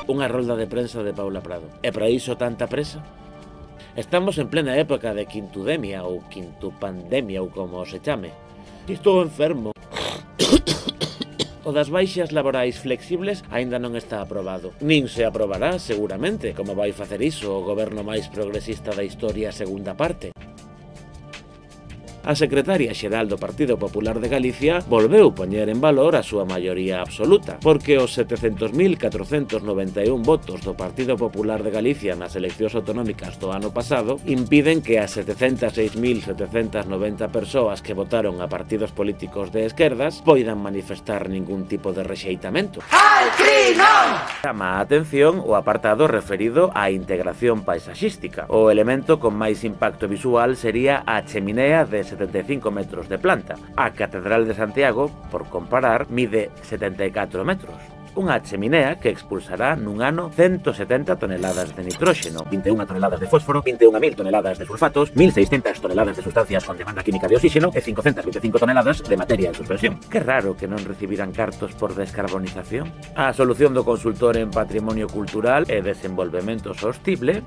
unha rolda de prensa de Paula Prado. E para iso tanta presa? Estamos en plena época de quintudemia ou quintupandemia ou como se chame. Estou enfermo. O das baixas laborais flexibles aínda non está aprobado. Nin se aprobará, seguramente, como vai facer iso o goberno máis progresista da historia segunda parte. A secretaria xeral do Partido Popular de Galicia volveu poñer en valor a súa maioría absoluta, porque os 700.491 votos do Partido Popular de Galicia nas eleccións autonómicas do ano pasado impiden que as 706.790 persoas que votaron a partidos políticos de esquerdas poidan manifestar ningún tipo de rexeitamento. Chama a atención o apartado referido á integración paisaxística. O elemento con máis impacto visual sería a cheminea de 75 metros de planta. A Catedral de Santiago, por comparar, mide 74 metros. Unha cheminea que expulsará nun ano 170 toneladas de nitróxeno, 21 toneladas de fósforo, 21.000 toneladas de sulfatos, 1.600 toneladas de sustancias con demanda química de oxígeno e 525 toneladas de materia en suspensión. Que raro que non recibirán cartos por descarbonización. A solución do consultor en Patrimonio Cultural e Desenvolvemento Sostible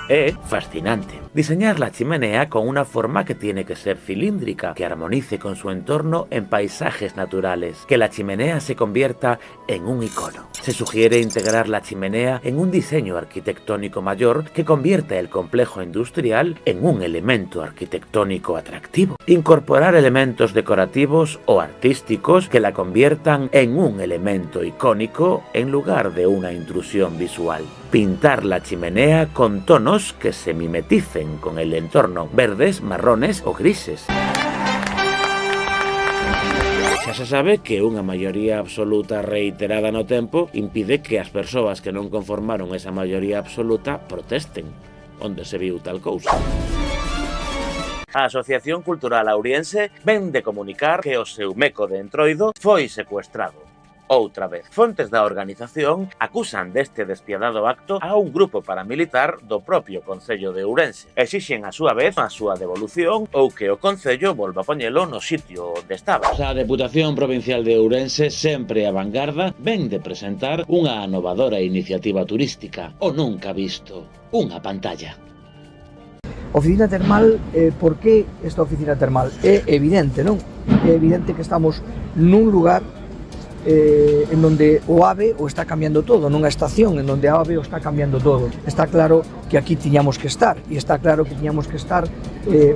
é fascinante. Diseñar la chimenea con una forma que tiene que ser cilíndrica, que armonice con su entorno en paisajes naturales, que la chimenea se convierta en un icono. Se sugiere integrar la chimenea en un diseño arquitectónico mayor que convierta el complejo industrial en un elemento arquitectónico atractivo. Incorporar elementos decorativos o artísticos que la conviertan en un elemento icónico en lugar de una intrusión visual. Pintar la chimenea con tonos que se mimeticen con el entorno, verdes, marrones o grises. Xa se sabe que unha maioría absoluta reiterada no tempo impide que as persoas que non conformaron esa maioría absoluta protesten. Onde se viu tal cousa? A Asociación Cultural Auriense ven de comunicar que o seu meco de Entroido foi secuestrado. Outra vez, fontes da organización acusan deste despiadado acto a un grupo paramilitar do propio Concello de Ourense. Exixen a súa vez a súa devolución ou que o Concello volva a poñelo no sitio onde estaba. A Deputación Provincial de Ourense, sempre a vanguarda, ven de presentar unha anovadora iniciativa turística, o nunca visto, unha pantalla. Oficina termal, por que esta oficina termal? É evidente, non? É evidente que estamos nun lugar en donde o AVE o está cambiando todo, nunha estación en donde a AVE o está cambiando todo. Está claro que aquí tiñamos que estar, e está claro que tiñamos que estar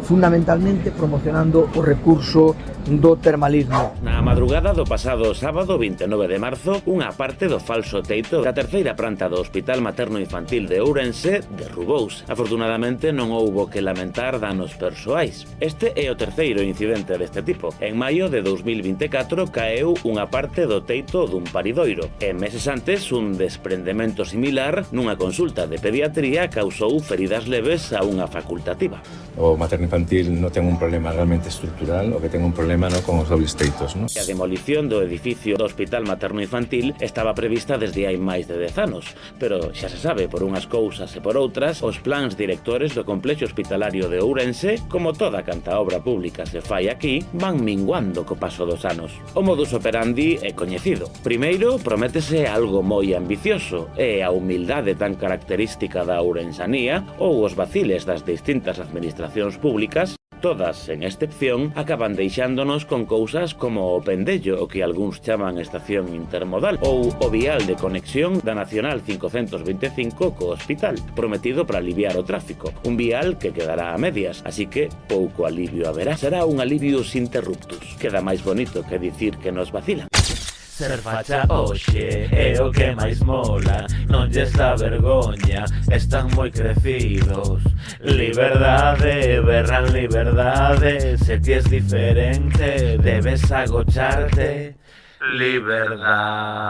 fundamentalmente promocionando o recurso do termalismo. Na madrugada do pasado sábado 29 de marzo, unha parte do falso teito da terceira planta do Hospital Materno Infantil de Ourense derrubouse. Afortunadamente non houbo que lamentar danos persoais. Este é o terceiro incidente deste tipo. En maio de 2024 caeu unha parte do teito dun paridoiro e meses antes un desprendemento similar nunha consulta de pediatría causou feridas leves a unha facultativa. O materno infantil non ten un problema realmente estrutural, o que ten un problema con os dobles teitos. A demolición do edificio do Hospital Materno Infantil estaba prevista desde hai máis de 10 anos, pero xa se sabe por unhas cousas e por outras, os plans directores do complexo hospitalario de Ourense, como toda canta obra pública se fai aquí, van minguando co paso dos anos. O modus operandi é coñecido. Primeiro, prométese algo moi ambicioso, e a humildade tan característica da ourensanía ou os vaciles das distintas administracións públicas, todas, sen excepción, acaban deixándonos con cousas como o Pendello, o que algúns chaman estación intermodal, ou o vial de conexión da Nacional 525 co hospital, prometido para aliviar o tráfico. Un vial que quedará a medias, así que pouco alivio haberá. Será un alivio sin interruptus. Queda máis bonito que dicir que nos vacilan. Ser facha hoxe é o que máis mola, non lles dá vergoña, están moi crecidos. Liberdade, berran liberdade, se ti es diferente, debes agocharte. Liberdade.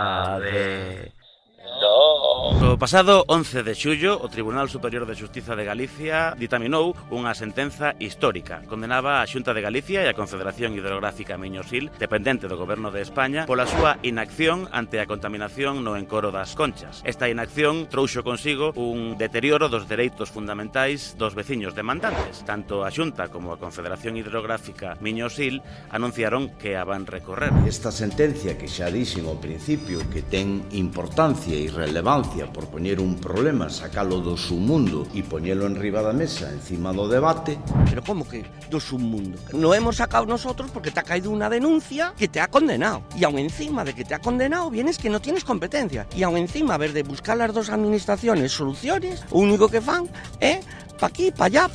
No. O pasado 11 de xullo, o Tribunal Superior de Xustiza de Galicia ditaminou unha sentenza histórica. Condenaba a Xunta de Galicia e a Confederación Hidrográfica Miño-Sil, dependente do Goberno de España, pola súa inacción ante a contaminación no encoro das Conchas. Esta inacción trouxo consigo un deterioro dos dereitos fundamentais dos veciños demandantes. Tanto a Xunta como a Confederación Hidrográfica Miño-Sil anunciaron que a van recorrer. Esta sentencia que xa dixen ao principio que ten importancia e relevancia por poñer un problema, sacalo do submundo e poñelo enriba da mesa, encima do debate. Pero como que do submundo? No hemos sacado nosotros porque te ha caído una denuncia que te ha condenado. Y aún encima de que te ha condenado vienes que no tienes competencia. Y aún encima, a ver, de buscar las dos administraciones soluciones, o único que fan é pa aquí, pa allá,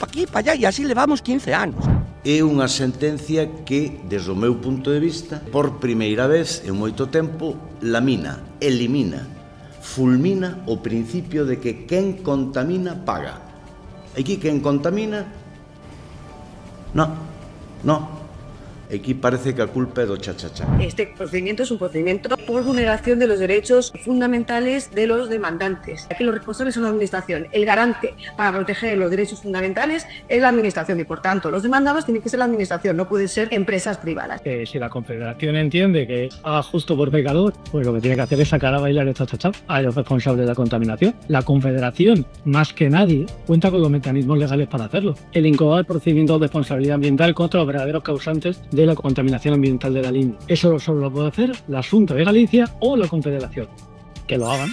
e así levamos 15 anos. É unha sentencia que, desde o meu punto de vista, por primeira vez en moito tempo, lamina, elimina, fulmina o principio de que quen contamina paga. Aquí quen contamina, no. Aquí parece que a culpa é do cha-cha-cha. Este procedimiento es un procedimiento por vulneración de los derechos fundamentales de los demandantes. Aquí los responsables son la administración. El garante para proteger los derechos fundamentales es la administración y, por tanto, los demandados tienen que ser la administración, no pueden ser empresas privadas. Si la Confederación entiende que haga justo por pecador, pues lo que tiene que hacer es sacar a bailar el cha-cha-cha a los responsables de la contaminación. La Confederación, más que nadie, cuenta con los mecanismos legales para hacerlo. El incoar procedimientos de responsabilidad ambiental contra los verdaderos causantes de la contaminación ambiental de la línea. Eso solo lo puede hacer la Xunta de Galicia o la Confederación. Que lo hagan.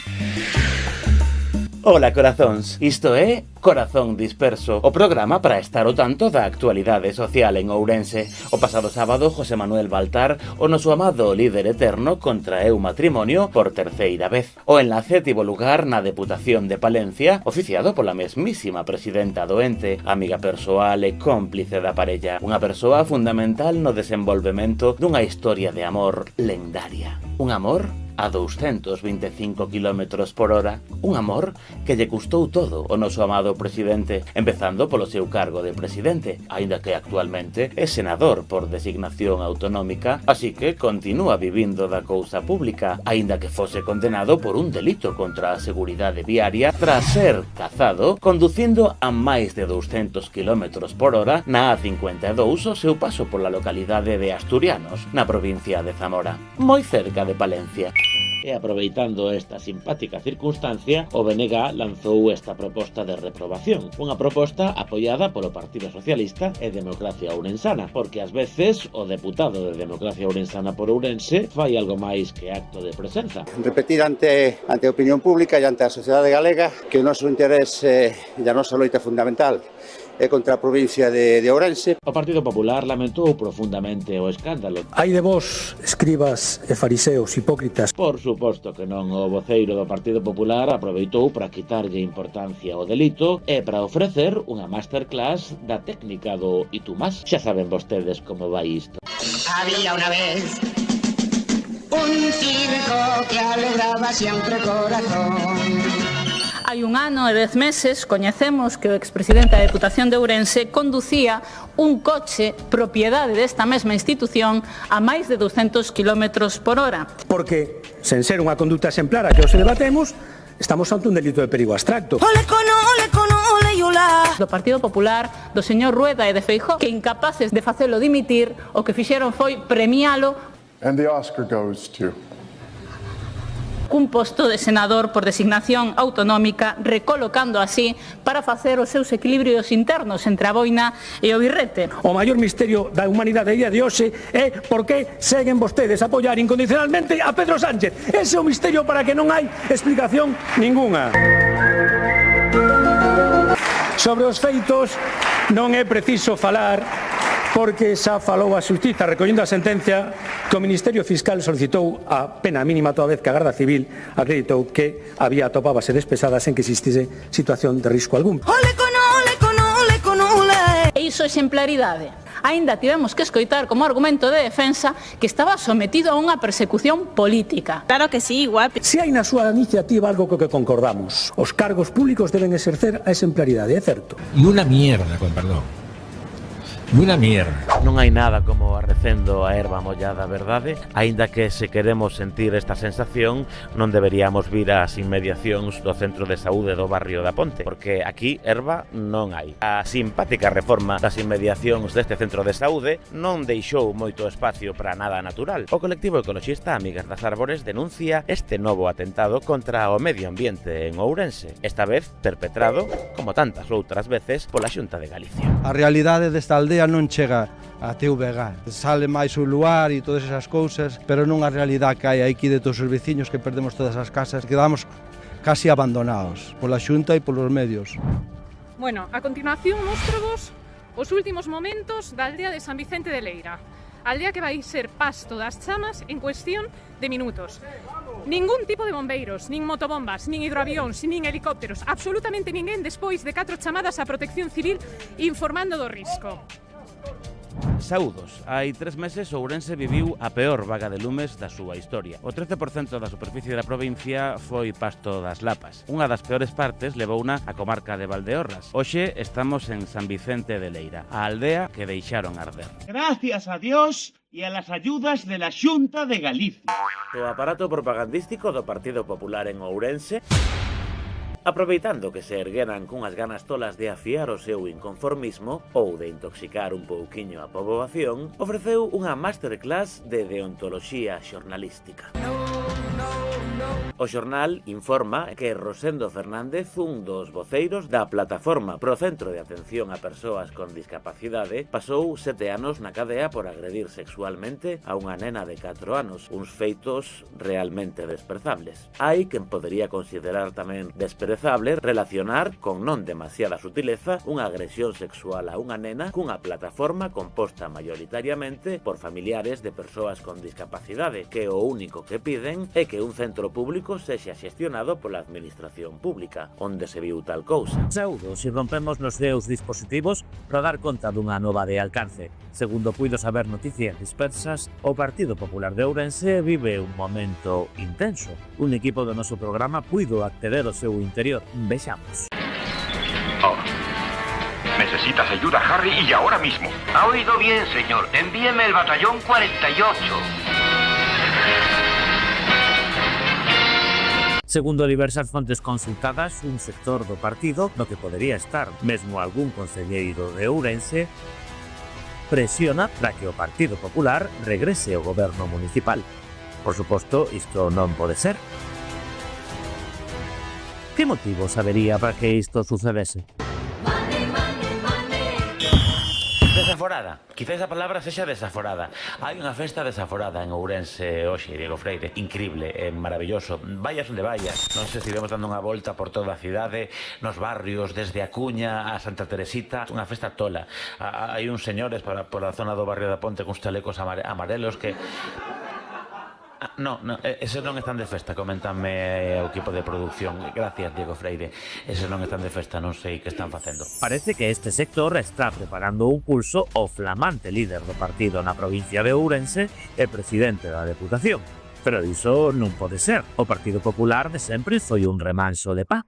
Ola, corazóns, isto é Corazón Disperso, o programa para estar ao tanto da actualidade social en Ourense. O pasado sábado, José Manuel Baltar, o noso amado líder eterno, contraeu matrimonio por terceira vez. O enlace tivo lugar na Deputación de Palencia, oficiado pola mesmísima presidenta do ente, amiga persoal e cómplice da parella. Unha persoa fundamental no desenvolvemento dunha historia de amor lendaria. Un amor a 225 km/h, un amor que lle custou todo o noso amado presidente, empezando polo seu cargo de presidente, aínda que actualmente é senador por designación autonómica, así que continúa vivindo da cousa pública, aínda que fose condenado por un delito contra a seguridade viaria tras ser cazado conducindo a máis de 200 km/h na A52 o seu paso pola localidade de Asturianos, na provincia de Zamora, moi cerca de Palencia. E aproveitando esta simpática circunstancia, o BNG lanzou esta proposta de reprobación, unha proposta apoiada polo Partido Socialista e Democracia Ourensana, porque ás veces o deputado de Democracia Ourensana por Ourense fai algo máis que acto de presenza. Repetir ante a opinión pública e ante a sociedade galega que o noso interés e a nosa loita fundamental é contra a provincia de Ourense. O Partido Popular lamentou profundamente o escándalo. Hai de vos, escribas e fariseos hipócritas. Por suposto que non, o voceiro do Partido Popular aproveitou para quitarlle importancia ao delito e para ofrecer unha masterclass da técnica do "y tú más". Xa saben vostedes como vai isto. Había una vez un circo que alegraba siempre corazón. Hai un ano e 10 meses coñecemos que o expresidente da Deputación de Ourense conducía un coche propiedade desta mesma institución a máis de 200 km/h. Porque, sen ser unha conduta exemplar a que hoxe debatemos, estamos ante un delito de perigo abstracto. Do Partido Popular, do señor Rueda e de Feijóo, que incapaces de facelo dimitir, o que fixeron foi premialo. And the Oscar goes to un posto de senador por designación autonómica, recolocando así para facer os seus equilibrios internos entre a boina e o birrete. O maior misterio da humanidade a día de hoxe é por que seguen vostedes a apoiar incondicionalmente a Pedro Sánchez. Ese é o misterio para que non hai explicación ningunha. Sobre os feitos non é preciso falar porque xa falou a Xustiza recollendo a sentencia que o Ministerio Fiscal solicitou a pena mínima toda vez que a Garda Civil acreditou que había atopábase despesadas en que existise situación de risco algún. E iso é exemplaridade. Aínda tivemos que escoitar como argumento de defensa que estaba sometido a unha persecución política. Claro que sí, igual. Se hai na súa iniciativa algo co que concordamos, os cargos públicos deben exercer a exemplaridade, é certo. E unha mierda, con perdón. Buena mierda. Non hai nada como arrecendo a erva mollada, verdade? Aínda que se queremos sentir esta sensación, non deberíamos vir ás inmediacións do centro de saúde do barrio da Ponte, porque aquí erva non hai. A simpática reforma das inmediacións deste centro de saúde non deixou moito espacio para nada natural. O colectivo ecoloxista Amigas das Árbores denuncia este novo atentado contra o medio ambiente en Ourense, esta vez perpetrado, como tantas outras veces, pola Xunta de Galicia. A realidade desta aldea non chega a TVG. Sale máis o luar e todas esas cousas, pero non a realidade que hai aquí de todos os veciños que perdemos todas as casas, quedamos casi abandonados pola Xunta e polos medios. Bueno, a continuación mostrovos os últimos momentos da aldea de San Vicente de Leira. Aldea que vai ser pasto das chamas en cuestión de minutos. Ningún tipo de bombeiros, nin motobombas, nin hidroavións, nin helicópteros, absolutamente ninguén despois de 4 chamadas á Protección Civil informando do risco. Saúdos. Hai 3 meses Ourense viviu a peor vaga de lumes da súa historia. O 13% da superficie da provincia foi pasto das lapas. Unha das peores partes levouna a comarca de Valdeorras. Hoxe estamos en San Vicente de Leira, a aldea que deixaron arder. Gracias a Dios y a las ayudas de la Xunta de Galicia. O aparato propagandístico do Partido Popular en Ourense, aproveitando que se ergueran cunhas ganas tolas de afiar o seu inconformismo ou de intoxicar un pouquiño a poboación, ofreceu unha masterclass de deontoloxía xornalística. O xornal informa que Rosendo Fernández, un dos voceiros da plataforma pro Centro de Atención a Persoas con Discapacidade, pasou 7 anos na cadea por agredir sexualmente a unha nena de 4 anos, uns feitos realmente desprezables. Hai quen podería considerar tamén desprezable relacionar con non demasiada sutileza unha agresión sexual a unha nena cunha plataforma composta maioritariamente por familiares de persoas con discapacidade, que o único que piden é que un centro público sexa xestionado pola administración pública, onde se viu tal cousa. Saúdos, se rompemos nos seus dispositivos para dar conta dunha nova de alcance. Segundo puido saber Noticias Dispersas, o Partido Popular de Ourense vive un momento intenso. Un equipo do noso programa puido acceder ao seu interior. Vexamos. Oh. Necesitas ayuda, Harry, y ahora mismo. Ha oído bien, señor. Envíeme el batallón 48. Segundo diversas fontes consultadas, un sector do partido, no que podería estar mesmo algún concelleiro de Ourense, presiona para que o Partido Popular regrese ao goberno municipal. Por suposto, isto non pode ser. Que motivos habería para que isto sucedese? Desaforada. Quizás a palabra sexa desaforada. Hai unha festa desaforada en Ourense hoxe, Diego Freire. Increíble, maravilloso. Vayas onde vayas. Non sei se iremos dando unha volta por toda a cidade, nos barrios, desde a Cuña a Santa Teresita. Unha festa tola. Hai uns señores por a zona do barrio da Ponte con chalecos amarelos que... No, eses non están de festa, coméntame o equipo de producción. Gracias, Diego Freire. Eses non están de festa, non sei que están facendo. Parece que este sector está preparando un pulso ao flamante líder do partido na provincia de Ourense e presidente da Deputación. Pero iso non pode ser. O Partido Popular de sempre foi un remanso de pá.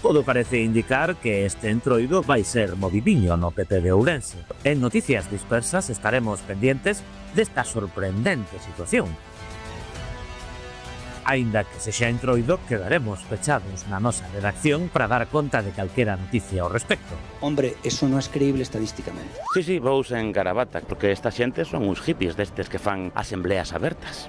Todo parece indicar que este entroido vai ser movidiño no PP de Ourense. En Noticias Dispersas estaremos pendientes desta sorprendente situación. Aínda que sexa entroido, quedaremos pechados na nosa redacción para dar conta de calquera noticia ao respecto. Hombre, eso non é creíble estadísticamente. Sí, vou en Carabata, porque esta xente son uns hippies destes que fan asembleas abertas.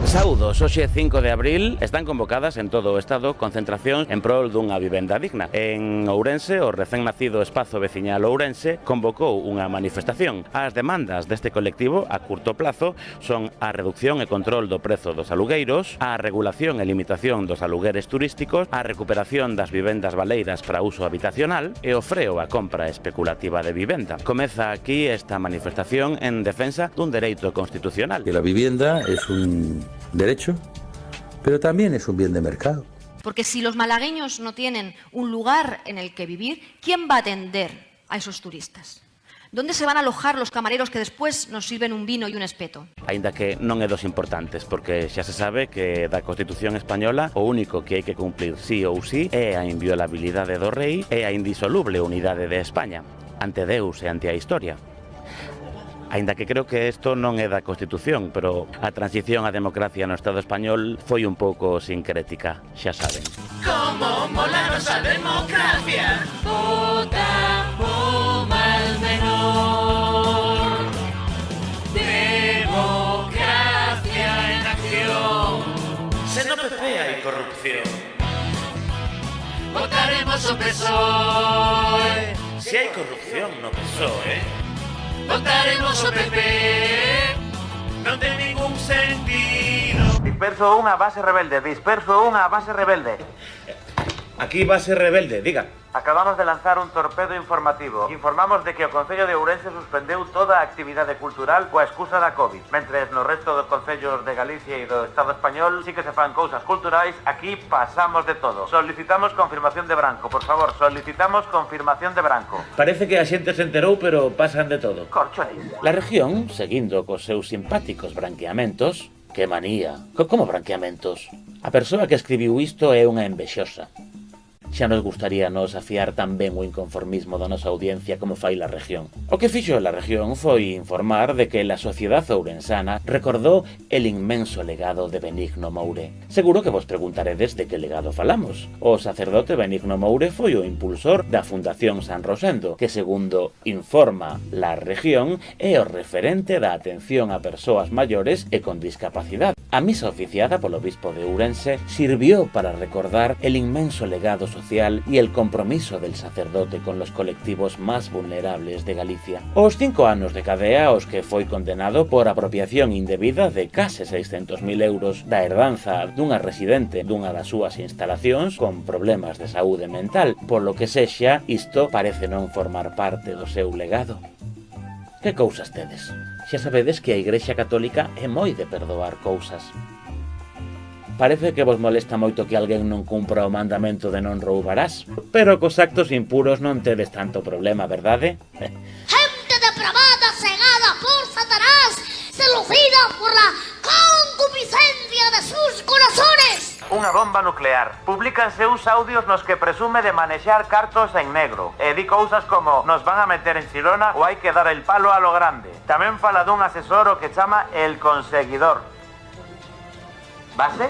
Saúdos, hoxe 5 de abril están convocadas en todo o Estado concentracións en prol dunha vivenda digna. En Ourense, o recén nacido Espazo Veciñal Ourense convocou unha manifestación. As demandas deste colectivo a curto plazo son a reducción e control do prezo dos alugueiros, a regulación e limitación dos alugueres turísticos, a recuperación das vivendas baleiras para uso habitacional e o freo á compra especulativa de vivenda. Comeza aquí esta manifestación en defensa dun dereito constitucional. Que la vivienda es un derecho, pero también es un bien de mercado. Porque si los malagueños no tienen un lugar en el que vivir, ¿quién va a atender a esos turistas? ¿Dónde se van a alojar los camareros que después nos sirven un vino y un espeto? Aínda que non é dos importantes, porque xa se sabe que da Constitución española o único que hai que cumplir sí ou sí é a inviolabilidade do rei e a indisoluble unidade de España, ante Deus e ante a historia. Aínda que creo que isto non é da Constitución, pero a transición á democracia no Estado español foi un pouco sincrética, xa saben. Como molanos a democracia, vota o mal menor. Democracia en acción. Se no PP hai corrupción, votaremos o PSOE. Se hai corrupción no PSOE, votaremos o PP. Non ten ningún sentido. Disperso unha base rebelde, disperso unha base rebelde. Aquí base rebelde, diga. Acabamos de lanzar un torpedo informativo. Informamos de que o Concello de Ourense suspendeu toda a actividade cultural coa excusa da COVID. Mentres no resto dos concellos de Galicia e do Estado español sí que se fan cousas culturais, aquí pasamos de todo. Solicitamos confirmación de branco, por favor, solicitamos confirmación de branco. Parece que a xente se enterou, pero pasan de todo. Corcholis. La región, seguindo cos seus simpáticos branqueamentos, que manía, como branqueamentos? A persoa que escribiu isto é unha envexosa. Xa nos gustaría nos afiar tan ben o inconformismo da nosa audiencia como fai la región. O que fixo la región foi informar de que la sociedade ourensana recordó el inmenso legado de Benigno Moure. Seguro que vos preguntaredes de que legado falamos. O sacerdote Benigno Moure foi o impulsor da Fundación San Rosendo, que segundo informa la región é o referente da atención a persoas maiores e con discapacidade. A misa oficiada polo obispo de Ourense sirvió para recordar el inmenso legado social y el compromiso del sacerdote con los colectivos más vulnerables de Galicia. Os 5 anos de cadea aos que foi condenado por apropiación indebida de case 600.000 euros da herdanza dunha residente dunha das súas instalacións con problemas de saúde mental, por lo que sexa, isto parece non formar parte do seu legado. Que cousas tedes? Xa sabedes que a Igrexa Católica é moi de perdoar cousas. Parece que vos molesta moito que alguén non cumpra o mandamento de non roubarás, pero cos actos impuros non tedes tanto problema, verdade? Gente depravada, cegada por Satanás, seducida por la concupiscencia de sus corazones. Unha bomba nuclear. Publícanse uns audios nos que presume de manexar cartos en negro. E di cousas como nos van a meter en Chirona ou hai que dar el palo a lo grande. Tamén fala dun asesor o que chama el conseguidor. Base?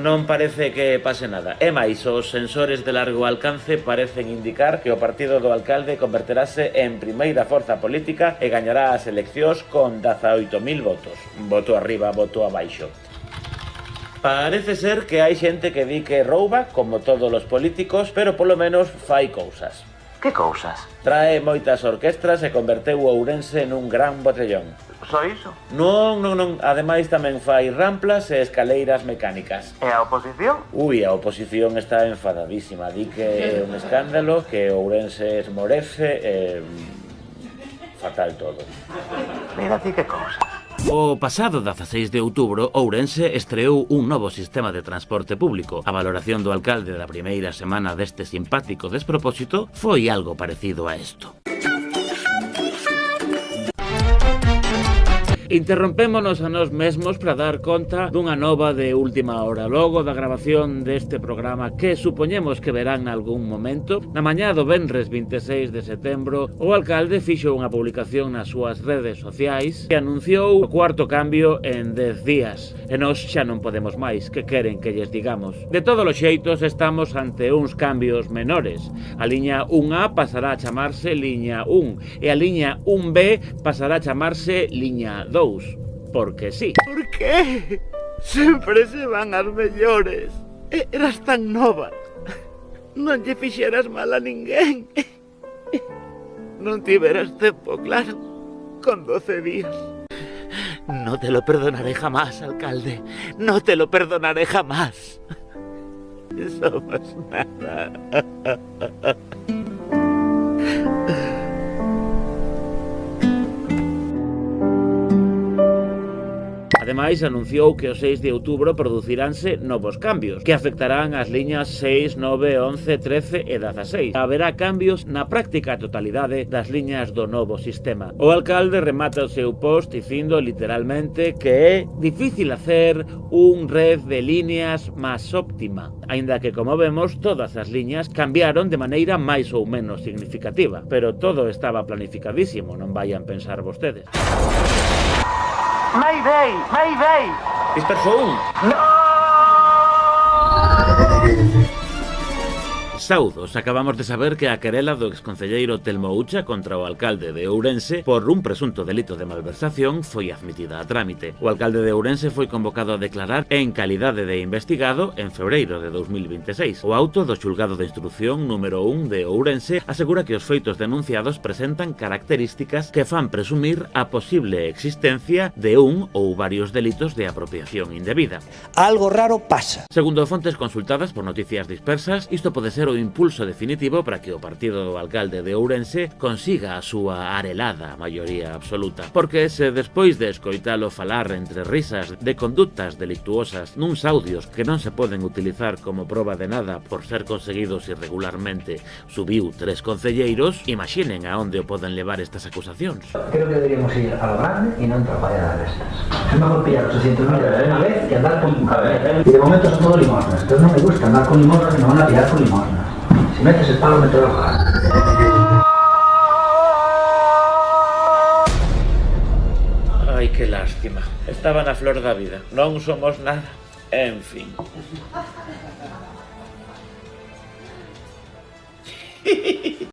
Non parece que pase nada. E máis, os sensores de largo alcance parecen indicar que o partido do alcalde converterase en primeira forza política e gañará as eleccións con 18.000 votos. Voto arriba, voto abaixo. Parece ser que hai xente que di que rouba, como todos os políticos, pero polo menos fai cousas. Que cousas? Trae moitas orquestras e converteu Ourense nun gran botellón. Só iso? Non. Ademais tamén fai ramplas e escaleiras mecánicas. E a oposición? Ui, a oposición está enfadadísima. Di que é un escándalo, que Ourense esmorece fatal todo. Mira ti que cousa. O pasado 16 de outubro, Ourense estreou un novo sistema de transporte público. A valoración do alcalde da primeira semana deste simpático despropósito foi algo parecido a isto. Interrompémonos a nós mesmos para dar conta dunha nova de última hora. Logo da grabación deste programa que supoñemos que verán nalgún momento, na mañá do venres 26 de setembro, o alcalde fixo unha publicación nas súas redes sociais que anunciou o cuarto cambio en 10 días. E nós xa non podemos máis, que queren que lles digamos. De todos os xeitos estamos ante uns cambios menores. A liña 1A pasará a chamarse liña 1 e a liña 1B pasará a chamarse liña 2. Porque sí. Por qué? Sempre se van as mellores. Eras tan nova. Non lle fixeras mal a ninguén. Non tiveras tempo, claro. Con 12 días. No te lo perdonaré jamás, alcalde. No te lo perdonaré jamás. Somos nada. Ademais, anunciou que o 6 de outubro produciránse novos cambios, que afectarán as liñas 6, 9, 11, 13 e 16. Haberá cambios na práctica totalidade das liñas do novo sistema. O alcalde remata o seu post dicindo literalmente que é difícil hacer un red de líneas máis óptima, aínda que, como vemos, todas as liñas cambiaron de maneira máis ou menos significativa, pero todo estaba planificadísimo, non vayan pensar vostedes. Mayday! Mayday! Disperso 1! ¡No! Saúdos, acabamos de saber que a querela do exconcelleiro Telmo Ucha contra o alcalde de Ourense por un presunto delito de malversación foi admitida a trámite. O alcalde de Ourense foi convocado a declarar en calidade de investigado en febreiro de 2026. O auto do xulgado de instrucción número 1 de Ourense asegura que os feitos denunciados presentan características que fan presumir a posible existencia de un ou varios delitos de apropiación indebida. Algo raro pasa. Segundo fontes consultadas por Noticias Dispersas, isto pode ser o impulso definitivo para que o partido do alcalde de Ourense consiga a súa arelada maioría absoluta. Porque se despois de escoitalo falar entre risas de conductas delictuosas nuns audios que non se poden utilizar como proba de nada por ser conseguidos irregularmente, subiu 3 concelleiros, imaginen a onde o poden levar estas acusacións. Creo que deberíamos ir a lo grande y no atrapallar a estas. Es mejor pillar 800.000 de una vez que andar con... Y de momento son todo limosnas. Entonces no me gusta andar con limosnas y me van a pillar con limosnas. Si metes el palo, me te lo bajas. Ai, que lástima. Estaba na flor da vida. Non somos nada. En fin.